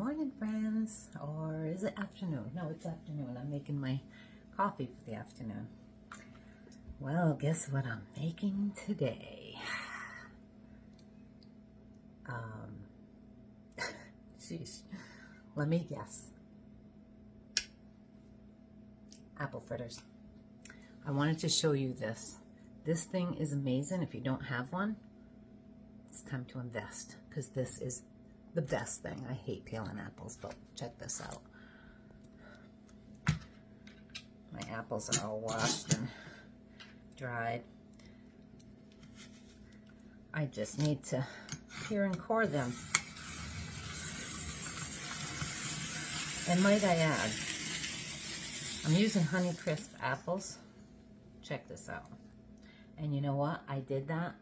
morning, friends. Or is it afternoon? No, it's afternoon. I'm making my coffee for the afternoon. Well, guess what I'm making today? Sheesh. Let me guess. Apple fritters. I wanted to show you this. This thing is amazing. If you don't have one, it's time to invest, because this is the best thing. I hate peeling apples, but check this out. My apples are all washed and dried. I just need to peel and core them. And might I add, I'm using Honeycrisp apples. Check this out. And you know what? I did that,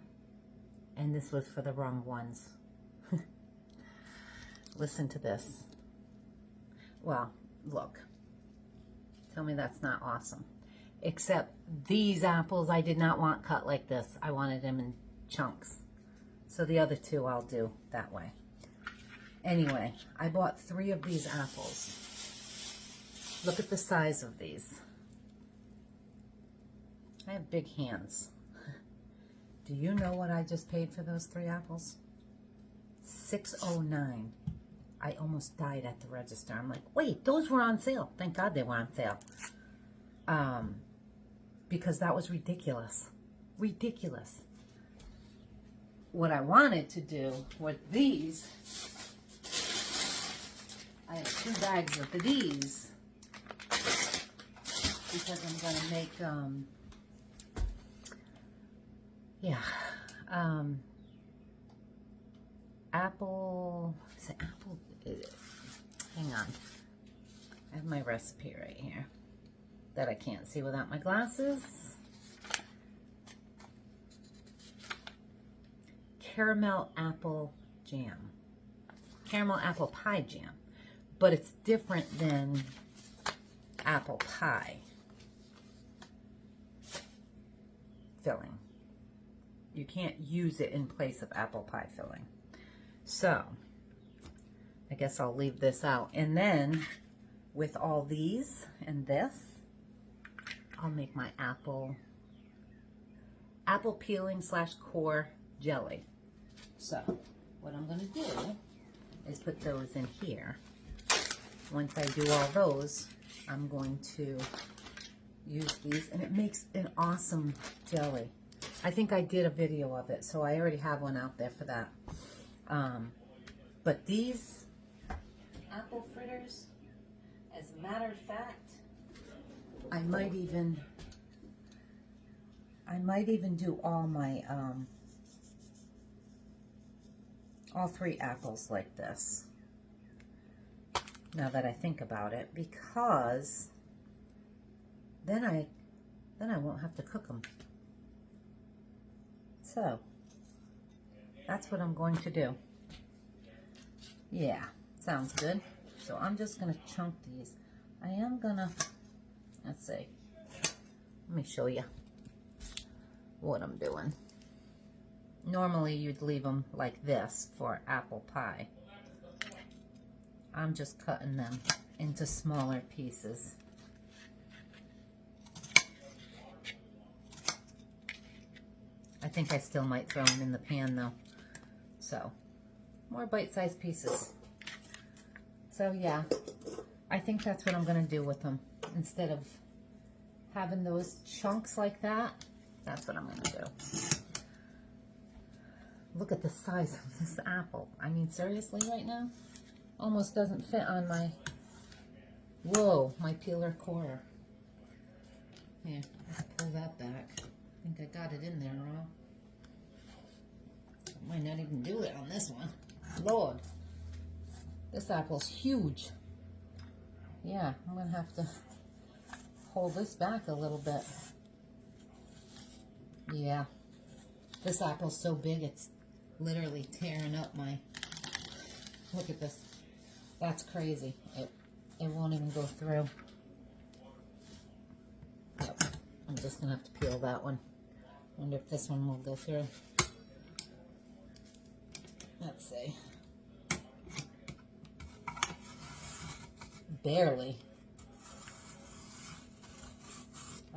and this was for the wrong ones. Listen to this. Well, look. Tell me that's not awesome. Except these apples I did not want cut like this. I wanted them in chunks. So the other two I'll do that way. Anyway, I bought 3 of these apples. Look at the size of these. I have big hands. Do you know what I just paid for those 3 apples? $6.09. I almost died at the register. I'm like, wait, those were on sale. Thank God they were on sale. Because that was ridiculous. Ridiculous. What I wanted to do with these, I have 2 bags of these, because I'm going to make, apple, is it apple? Hang on. I have my recipe right here that I can't see without my glasses. Caramel apple jam. Caramel apple pie jam. But it's different than apple pie filling. You can't use it in place of apple pie filling. So, I guess I'll leave this out. And then, with all these and this, I'll make my apple peeling / core jelly. So, what I'm going to do is put those in here. Once I do all those, I'm going to use these, and it makes an awesome jelly. I think I did a video of it, so I already have one out there for that. But these apple fritters, as a matter of fact, I might even do all my all 3 apples like this. Now that I think about it, because then I won't have to cook them. So that's what I'm going to do. Yeah, sounds good. So I'm just gonna chunk these. I am gonna, let's see. Let me show you what I'm doing. Normally you'd leave them like this for apple pie. I'm just cutting them into smaller pieces. I think I still might throw them in the pan though. So, more bite-sized pieces. So yeah, I think that's what I'm going to do with them. Instead of having those chunks like that, that's what I'm going to do. Look at the size of this apple. I mean, seriously right now? Almost doesn't fit on my, whoa, my peeler core. Here, let's pull that back. I think I got it in there wrong. I might not even do it on this one. Lord, this apple's huge. Yeah, I'm gonna have to hold this back a little bit. Yeah, this apple's so big it's literally tearing up my, look at this. That's crazy. It won't even go through. Yep, I'm just gonna have to peel that one. Wonder if this one will go through. Let's see. barely.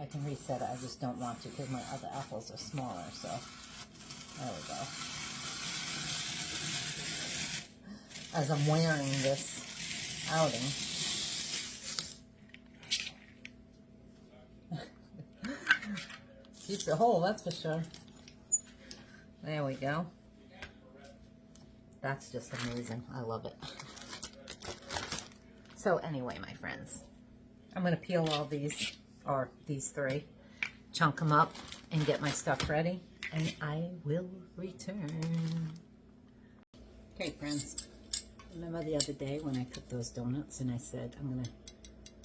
I can reset it, I just don't want to because my other apples are smaller, so there we go. As I'm wearing this outing. Keeps it whole, that's for sure. There we go. That's just amazing. I love it. So anyway, my friends, I'm going to peel all these, or these three, chunk them up, and get my stuff ready, and I will return. Okay, friends. Remember the other day when I cooked those donuts and I said I'm going to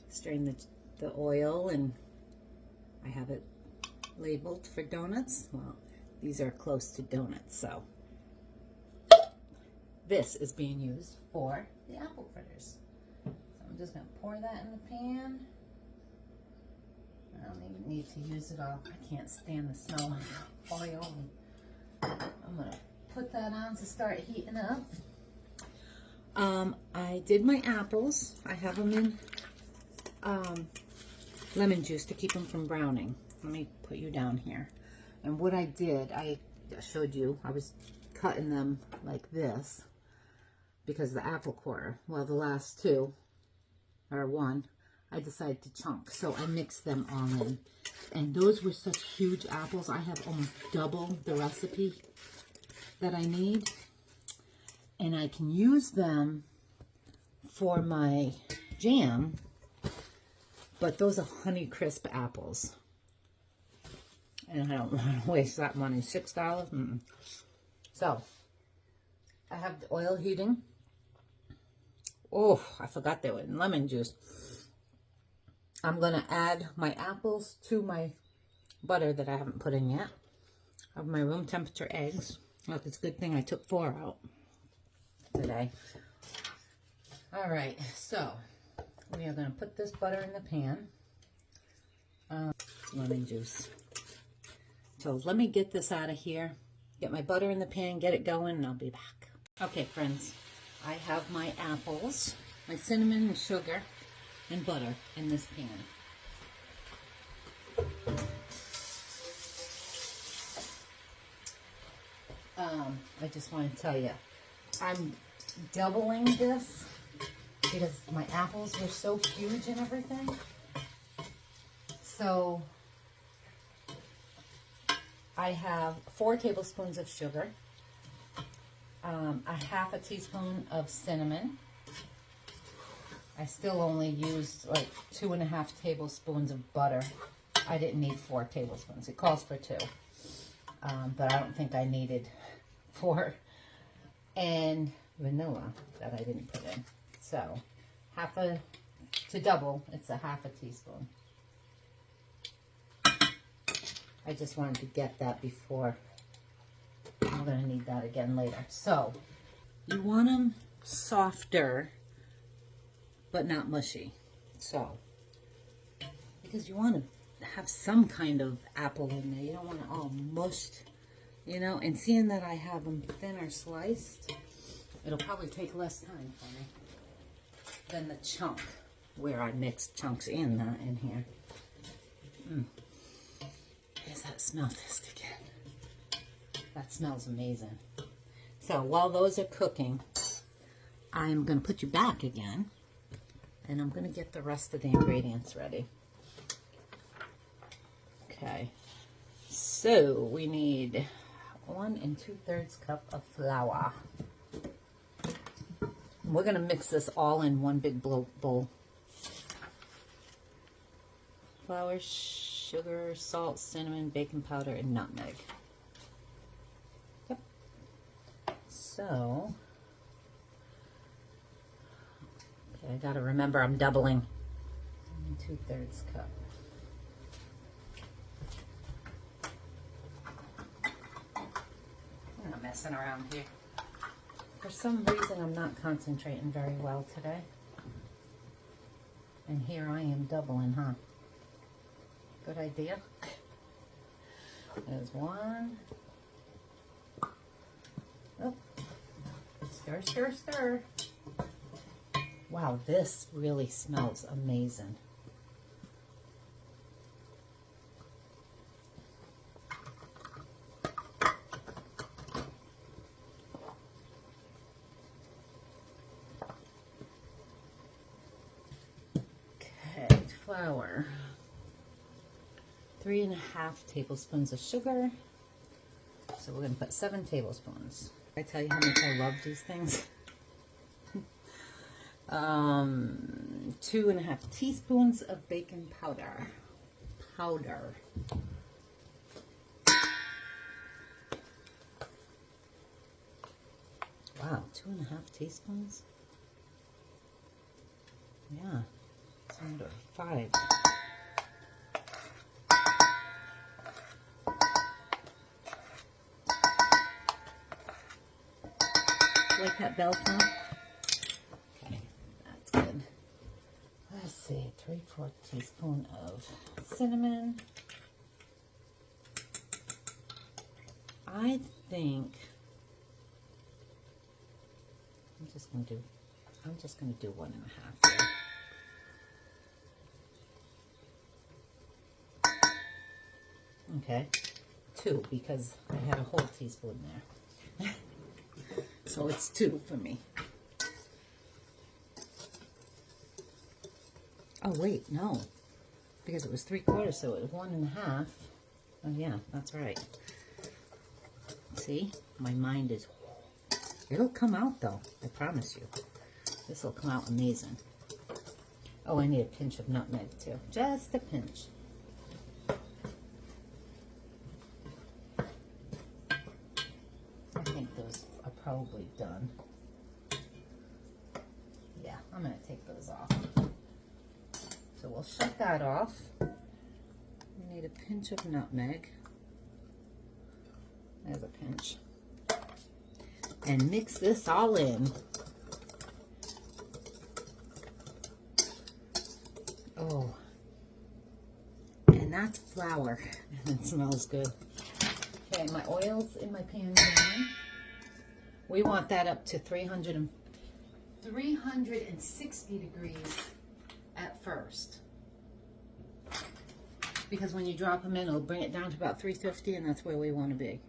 strain the oil, and I have it labeled for donuts? Well, these are close to donuts, so this is being used for the apple fritters. So I'm just going to pour that in the pan. I don't even need to use it all. I can't stand the smell of oil. I'm going to put that on to start heating up. I did my apples. I have them in lemon juice to keep them from browning. Let me put you down here. And what I did, I showed you, I was cutting them like this because the apple quarter, well, the last two, or one, I decided to chunk. So I mixed them all in. And those were such huge apples. I have almost double the recipe that I need. And I can use them for my jam, but those are Honeycrisp apples. And I don't want to waste that money. $6? So, I have the oil heating. Oh, I forgot they were in lemon juice. I'm going to add my apples to my butter that I haven't put in yet. I have my room temperature eggs. Look, it's a good thing I took 4 out today. All right, so we are going to put this butter in the pan. Lemon juice. So let me get this out of here, get my butter in the pan, get it going, and I'll be back. Okay, friends, I have my apples, my cinnamon and sugar and butter in this pan. I just want to tell you, I'm doubling this because my apples were so huge and everything. So I have 4 tablespoons of sugar, a half a teaspoon of cinnamon. I still only used like 2.5 tablespoons of butter. I didn't need 4 tablespoons. It calls for 2, but I don't think I needed 4. And vanilla that I didn't put in. So to double, it's a half a teaspoon. I just wanted to get that before. I'm going to need that again later. So, you want them softer, but not mushy. So, because you want to have some kind of apple in there. You don't want it all mushed, you know. And seeing that I have them thinner sliced, it'll probably take less time for me than the chunk, where I mixed chunks in here. Does that smell this again? That smells amazing. So while those are cooking, I'm going to put you back again, and I'm going to get the rest of the ingredients ready. Okay, so we need 1 2/3 cup of flour. We're going to mix this all in one big bowl. Flour, sugar, salt, cinnamon, baking powder, and nutmeg. Yep. So, okay, I gotta remember I'm doubling. 1 2/3 cup. I'm not messing around here. For some reason, I'm not concentrating very well today. And here I am doubling, huh? Good idea. There's 1. Oh. Stir, stir, stir. Wow, this really smells amazing. Okay, flour. 3.5 tablespoons of sugar. So we're going to put 7 tablespoons. I tell you how much I love these things. 2.5 teaspoons of baking powder. Wow, 2.5 teaspoons? Yeah, it's under 5. Like that bell sound? Okay, that's good. Let's see, 3/4 teaspoon of cinnamon. I think I'm just gonna do 1.5 here. Okay, 2 because I had a whole teaspoon there. So it's 2 for me. Oh wait, no, because it was 3/4, so it was 1.5. Oh yeah, that's right. See, my mind is. It'll come out though, I promise you. This will come out amazing. Oh, I need a pinch of nutmeg too, just a pinch. I think those are probably done. Yeah, I'm gonna take those off. So we'll shut that off. We need a pinch of nutmeg. There's a pinch. And mix this all in. Oh. And that's flour. And it smells good. Okay, my oil's in my pan now. We want that up to 360 degrees at first. Because when you drop them in, it'll bring it down to about 350, and that's where we want to be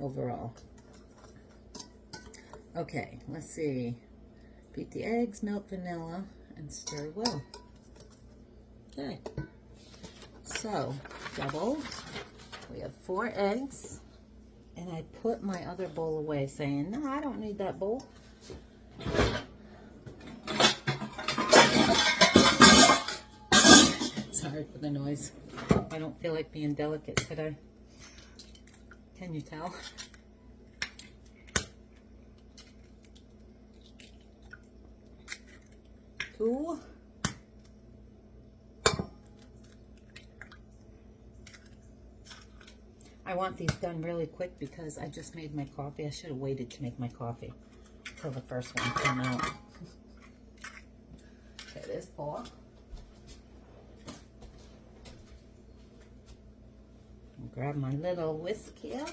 overall. Okay, let's see. Beat the eggs, milk, vanilla, and stir well. Okay. So, double. We have 4 eggs. And I put my other bowl away saying, no, I don't need that bowl. Sorry for the noise. I don't feel like being delicate today. Can you tell? Two. I want these done really quick because I just made my coffee. I should have waited to make my coffee until the first one came out. Okay, there's 4. Grab my little whisk here.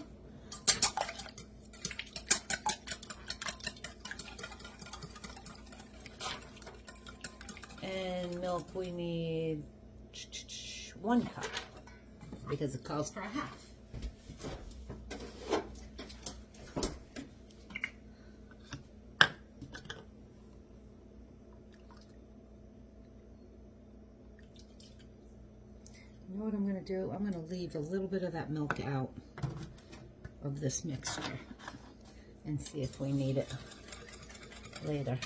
And milk, we need 1 cup because it calls for a half. You know what I'm going to do? I'm going to leave a little bit of that milk out of this mixture and see if we need it later.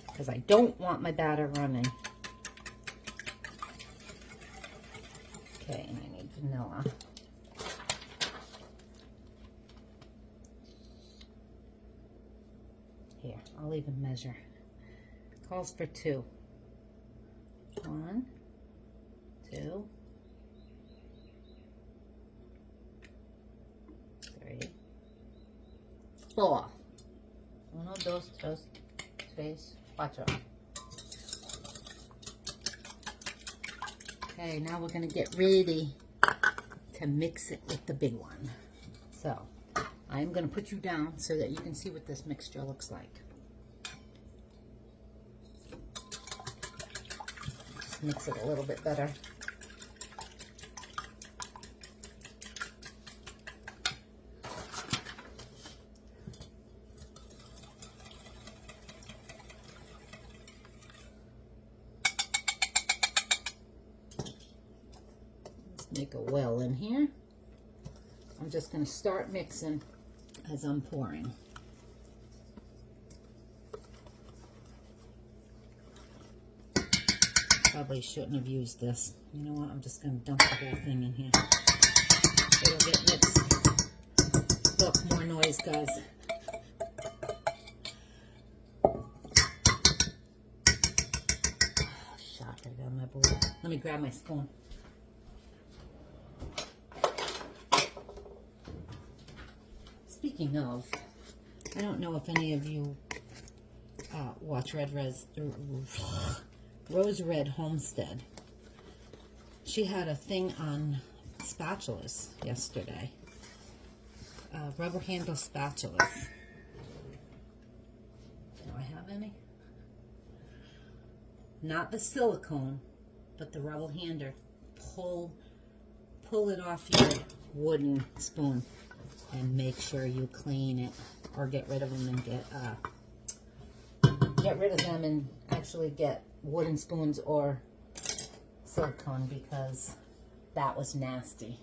Because I don't want my batter running. Okay, and I need vanilla. Here, I'll even measure. Calls for 2. 1, 2, 3, 4. 1, 2, 3, 4. Okay, now we're going to get ready to mix it with the big one. So I'm going to put you down so that you can see what this mixture looks like. Just mix it a little bit better. Make a well in here. I'm just going to start mixing as I'm pouring. Probably shouldn't have used this. You know what? I'm just going to dump the whole thing in here. It'll get mixed. Look, more noise, guys. Oh, shot right on my bowl. Let me grab my spoon. Speaking of, I don't know if any of you watch Rose Red Homestead. She had a thing on spatulas yesterday. Rubber handle spatulas. Do I have any? Not the silicone, but the rubber hander. Pull it off your wooden spoon. And make sure you clean it or get rid of them and get rid of them and actually get wooden spoons or silicone, because that was nasty.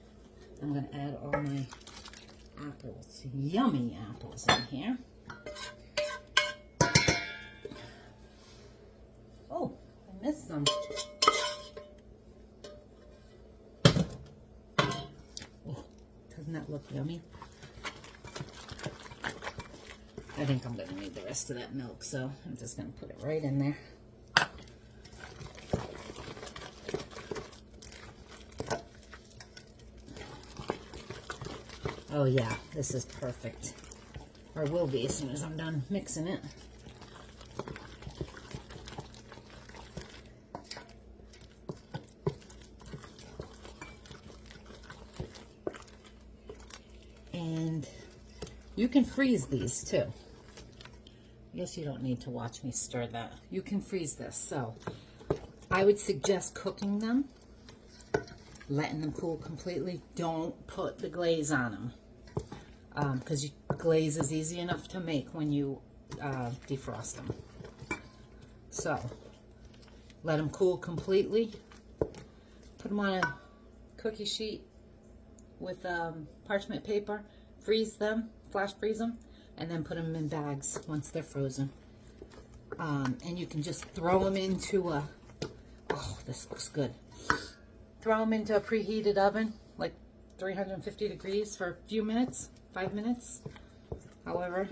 I'm going to add all my apples, yummy apples in here. Oh, I missed some. Oh, doesn't that look yummy? I think I'm going to need the rest of that milk, so I'm just going to put it right in there. Oh yeah, this is perfect. Or will be as soon as I'm done mixing it. And you can freeze these too. I guess you don't need to watch me stir that. You can freeze this. So I would suggest cooking them, letting them cool completely. Don't put the glaze on them, because glaze is easy enough to make when you defrost them. So let them cool completely. Put them on a cookie sheet with parchment paper. Freeze them, flash freeze them, and then put them in bags once they're frozen. And you can just throw them into a, oh, this looks good. Throw them into a preheated oven, like 350 degrees for a few minutes, 5 minutes, however,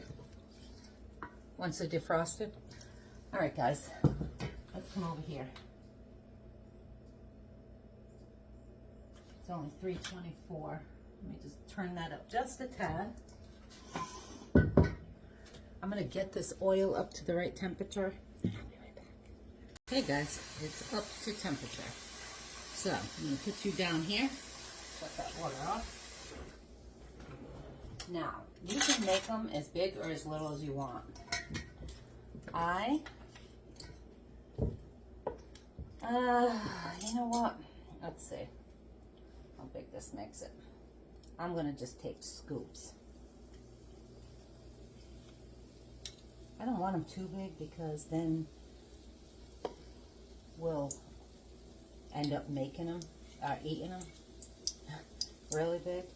once they're defrosted. All right, guys, let's come over here. It's only 324. Let me just turn that up just a tad. I'm going to get this oil up to the right temperature, and I'll be right back. Okay, guys, it's up to temperature. So I'm going to put you down here. Shut that water off. Now, you can make them as big or as little as you want. You know what? Let's see how big this makes it. I'm going to just take scoops. I don't want them too big, because then we'll end up making them, eating them really big.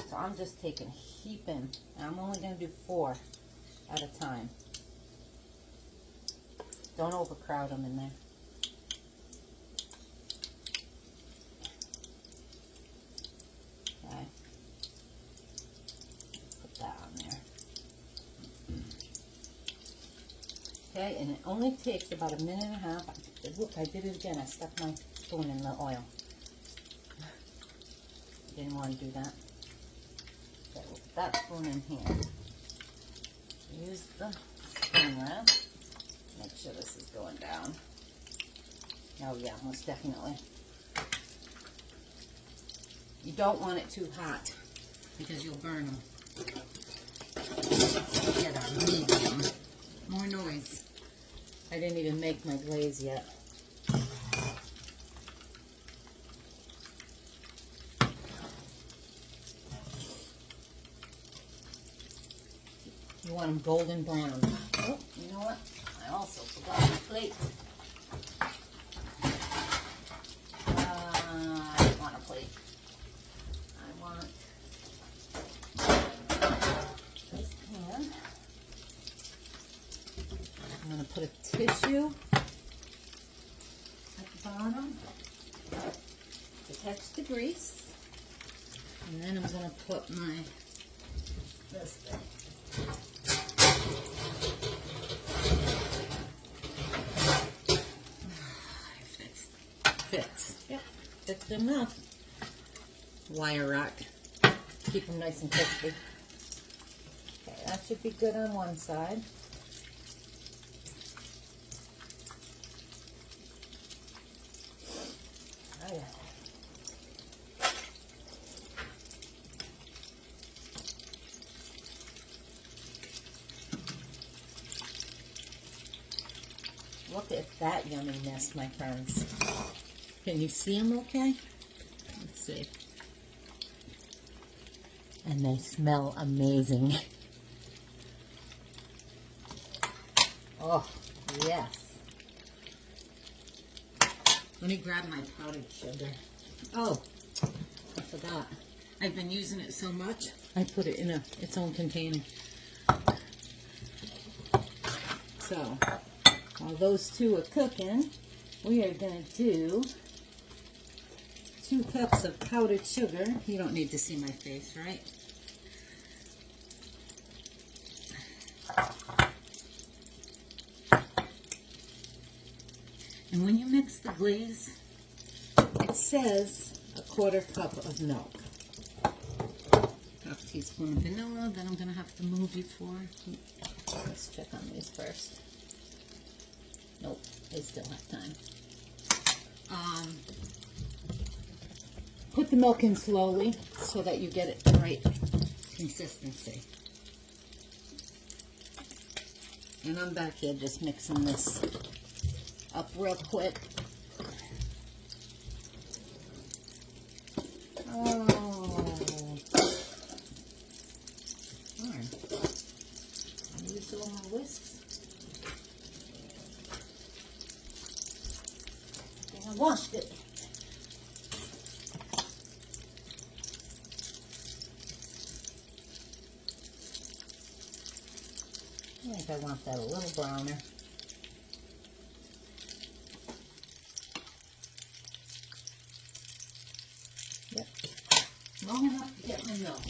So I'm just taking heaping, and I'm only going to do 4 at a time. Don't overcrowd them in there. Okay. Put that on there. Okay, and it only takes about a minute and a half. Look, I did it again. I stuck my spoon in the oil. Didn't want to do that. Okay, we'll put that spoon in here. Use the spoon wrap. Make sure this is going down. Oh yeah, most definitely. You don't want it too hot. because you'll burn them. Get a medium. More noise. I didn't even make my glaze yet. You want them golden brown. Oh, you know what? I also forgot my plate. I don't want a plate. I want this pan. I'm going to put a tissue at the bottom to catch the grease. And then I'm going to put this thing. Fits. Yep, fits enough. Wire rack. Keep them nice and crispy. Okay, that should be good on one side. Oh yeah. Look at that yumminess, my friends. Can you see them okay? Let's see. And they smell amazing. Oh, yes. Let me grab my powdered sugar. Oh, I forgot. I've been using it so much, I put it in its own container. So, while those two are cooking, we are going to do 2 cups of powdered sugar. You don't need to see my face, right? And when you mix the glaze, it says a 1/4 cup of milk. 1/2 teaspoon of vanilla that I'm going to have to move you for. Let's check on these first. Nope, they still have time. Put the milk in slowly so that you get it the right consistency. And I'm back here just mixing this up real quick. Oh, darn. I used all my whisks. And I washed it. I think I want that a little browner. Yep. Long enough to get my milk.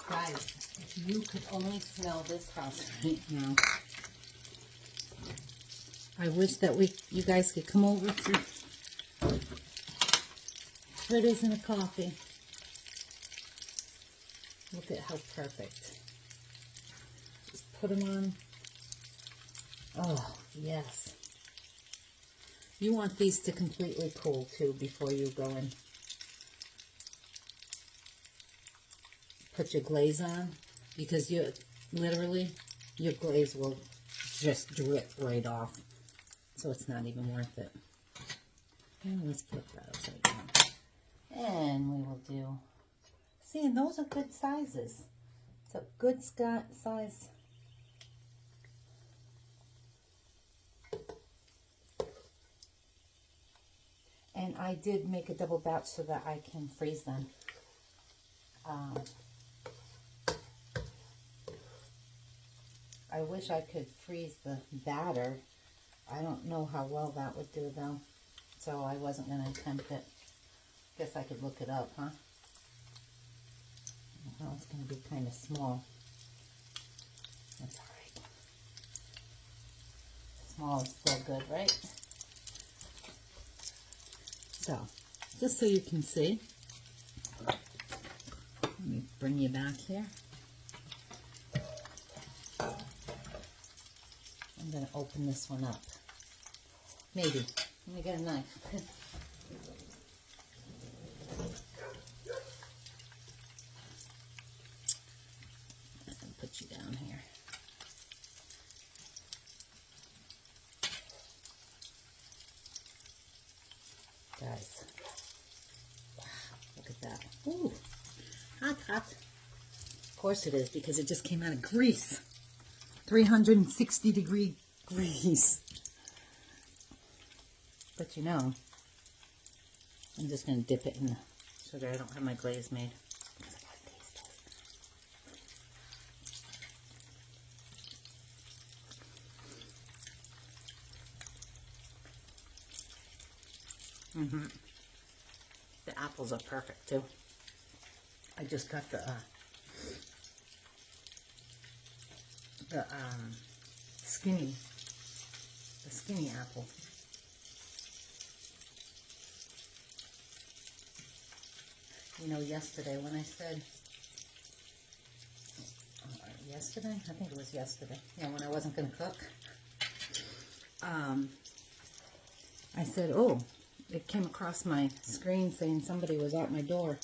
Guys, if you could only smell this house right now. I wish that you guys could come over for Fritters and a coffee. Look at how perfect. Just put them on. Oh, yes. You want these to completely cool too before you go and put your glaze on, because literally your glaze will just drip right off. So it's not even worth it. And let's put that upside down. And we will do, see, and those are good sizes. It's a good size. And I did make a double batch so that I can freeze them. I wish I could freeze the batter. I don't know how well that would do though. So I wasn't going to attempt it. Guess I could look it up, huh? Well, it's going to be kind of small. That's all right. Small is still good, right? So, just so you can see, let me bring you back here. I'm going to open this one up. Maybe. Let me get a knife. And put you down here. Guys. Wow, look at that. Ooh, hot, hot. Of course it is, because it just came out of grease. 360-degree grease. But you know, I'm just going to dip it in the sugar. I don't have my glaze made. Because I gotta taste it. The apples are perfect too. I just got the skinny apple. You know, yesterday when I said, yesterday? I think it was yesterday. Yeah, when I wasn't going to cook. I said, oh, it came across my screen saying somebody was at my door.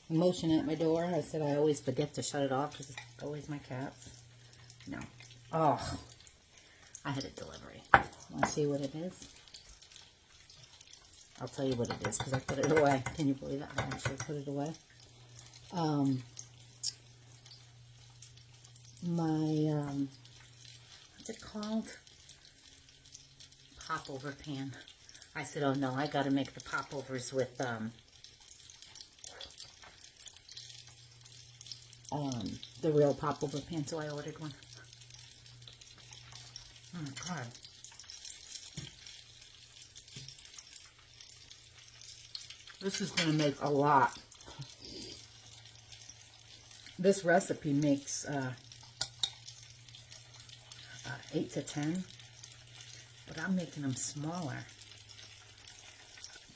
Motion at my door. I said, I always forget to shut it off because it's always my cats. No. Oh, I had a delivery. Want to see what it is? I'll tell you what it is because I put it away. Can you believe it? I actually put it away. What's it called? Popover pan. I said, oh no, I got to make the popovers with the real popover pan, so I ordered one. Oh my God. This is going to make a lot. This recipe makes 8 to 10, but I'm making them smaller.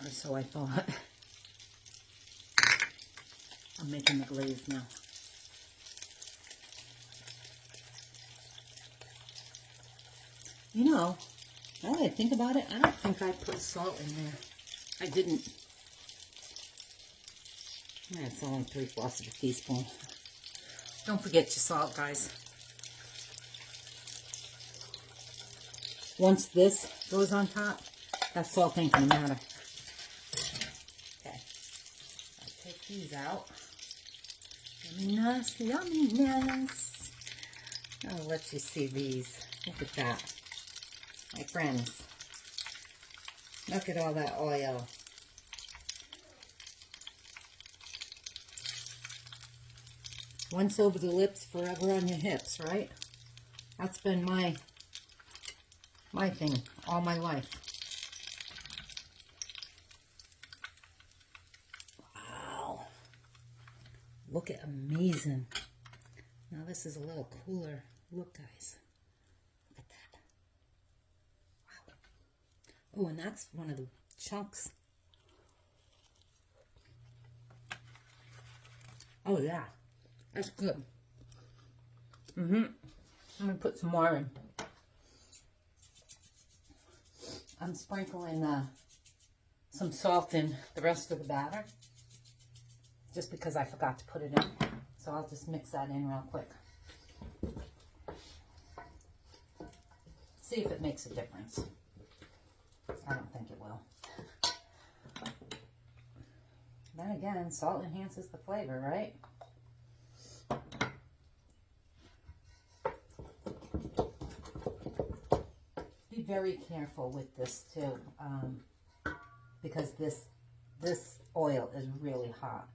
Or so I thought. I'm making the glaze now. You know, now that I think about it, I don't think I put salt in there. I didn't. Yeah, it's only 3/4 of a teaspoon. Don't forget your salt, guys. Once this goes on top, that salt ain't gonna matter. Okay, I'll take these out. Yumminess, yumminess. I'll let you see these. Look at that. My friends, look at all that oil. Once over the lips, forever on your hips, right? That's been my thing all my life. Wow. Look at amazing. Now this is a little cooler. Look, guys. Look at that. Wow. Oh, and that's one of the chunks. Oh, yeah. That's good. I'm going to put some more in. I'm sprinkling some salt in the rest of the batter. Just because I forgot to put it in. So I'll just mix that in real quick. See if it makes a difference. I don't think it will. Then again, salt enhances the flavor, right? Be very careful with this too, because this oil is really hot.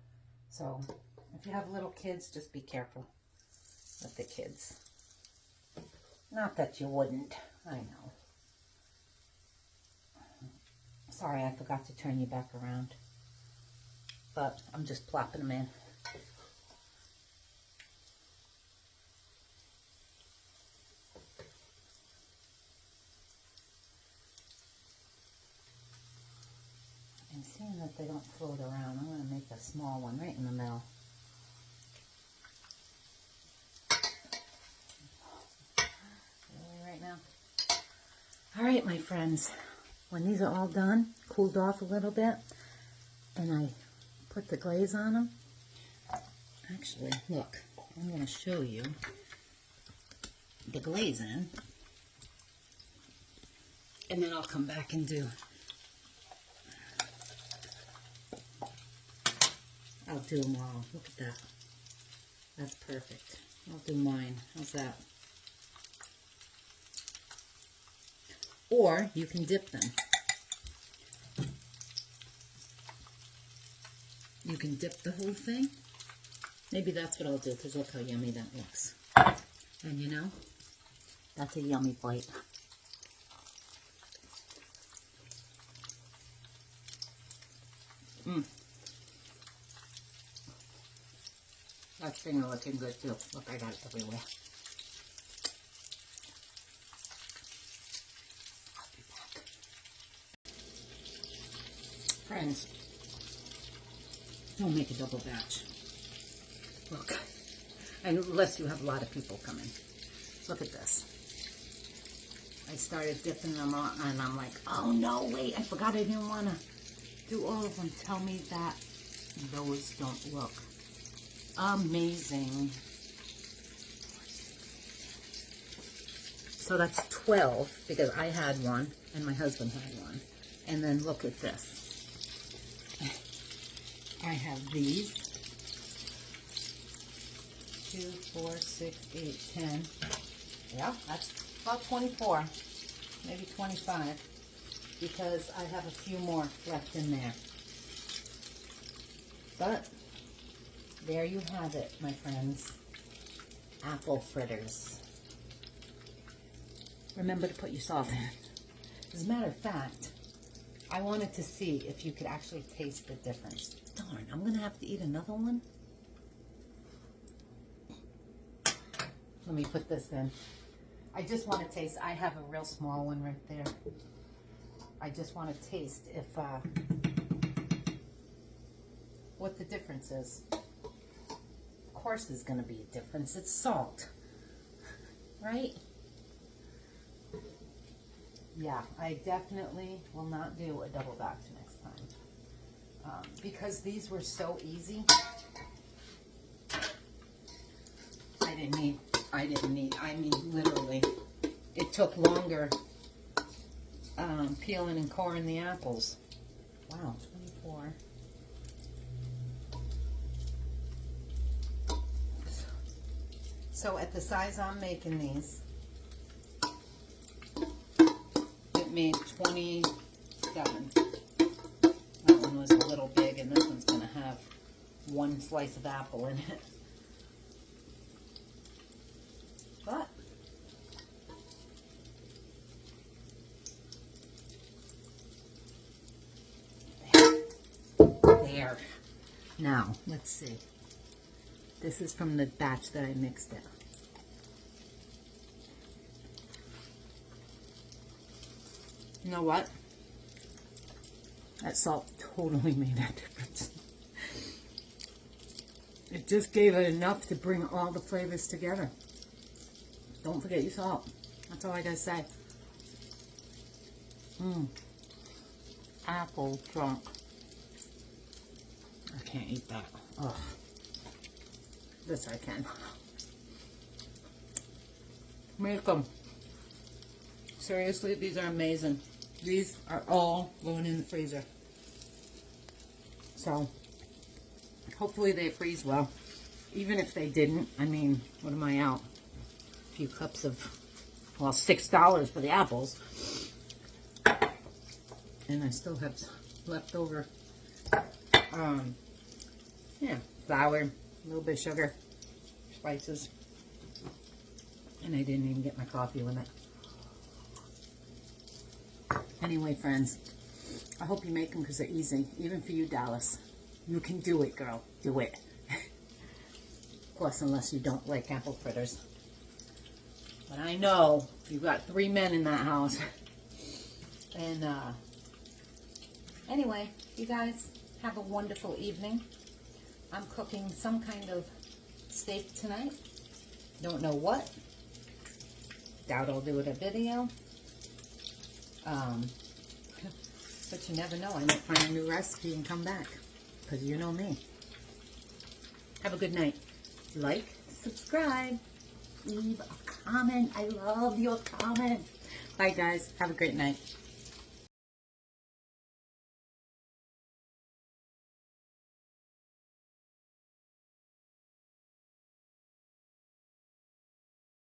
So if you have little kids, just be careful with the kids. Not that you wouldn't, I know. Sorry, I forgot to turn you back around. But I'm just plopping them in. And seeing that they don't float around, I'm going to make a small one right in the middle. Really, right now? All right, my friends, when these are all done, cooled off a little bit, and I put the glaze on them, actually, look, I'm going to show you the glaze in, and then I'll come back and I'll do them all. Look at that. That's perfect. I'll do mine. How's that? Or you can dip them. You can dip the whole thing. Maybe that's what I'll do, because look how yummy that looks. And you know, that's a yummy bite. That thing are looking good too. Look, I got it everywhere. I'll be back. Friends, don't make a double batch. Look, unless you have a lot of people coming. Look at this. I started dipping them on, and I'm like, oh no, wait, I forgot I didn't want to do all of them. Tell me that those don't look amazing. So that's 12, because I had one, and my husband had one. And then look at this. I have these. 2, 4, 6, 8, 10. Yeah, that's about 24, maybe 25, because I have a few more left in there. But there you have it, my friends. Apple fritters. Remember to put your salt in. As a matter of fact, I wanted to see if you could actually taste the difference. Darn, I'm going to have to eat another one. Let me put this in. I just want to taste. I have a real small one right there. I just want to taste if what the difference is. Of course there's going to be a difference. It's salt, right? Yeah, I definitely will not do a double batch next time, because these were so easy. I mean, literally, it took longer peeling and coring the apples. Wow, 24. So at the size I'm making these, it made 27. That one was a little big, and this one's going to have one slice of apple in it. But there. Now, let's see. This is from the batch that I mixed it. You know what? That salt totally made a difference. It just gave it enough to bring all the flavors together. Don't forget your salt. That's all I gotta say. Apple trunk. I can't eat that. Ugh. This I can. Make them. Seriously, these are amazing. These are all going in the freezer. So, hopefully they freeze well. Even if they didn't, I mean, what am I out? A few cups of, well, $6 for the apples. And I still have leftover, yeah, flour, a little bit of sugar, spices. And I didn't even get my coffee with it. Anyway, friends, I hope you make them because they're easy. Even for you, Dallas. You can do it, girl. Do it. Of course, unless you don't like apple fritters. But I know you've got 3 men in that house. And, anyway, you guys have a wonderful evening. I'm cooking some kind of steak tonight. Don't know what. Doubt I'll do it a video. But you never know. I might find a new recipe and come back. Because you know me. Have a good night. Like, subscribe, leave a comment. I love your comment. Bye, guys. Have a great night.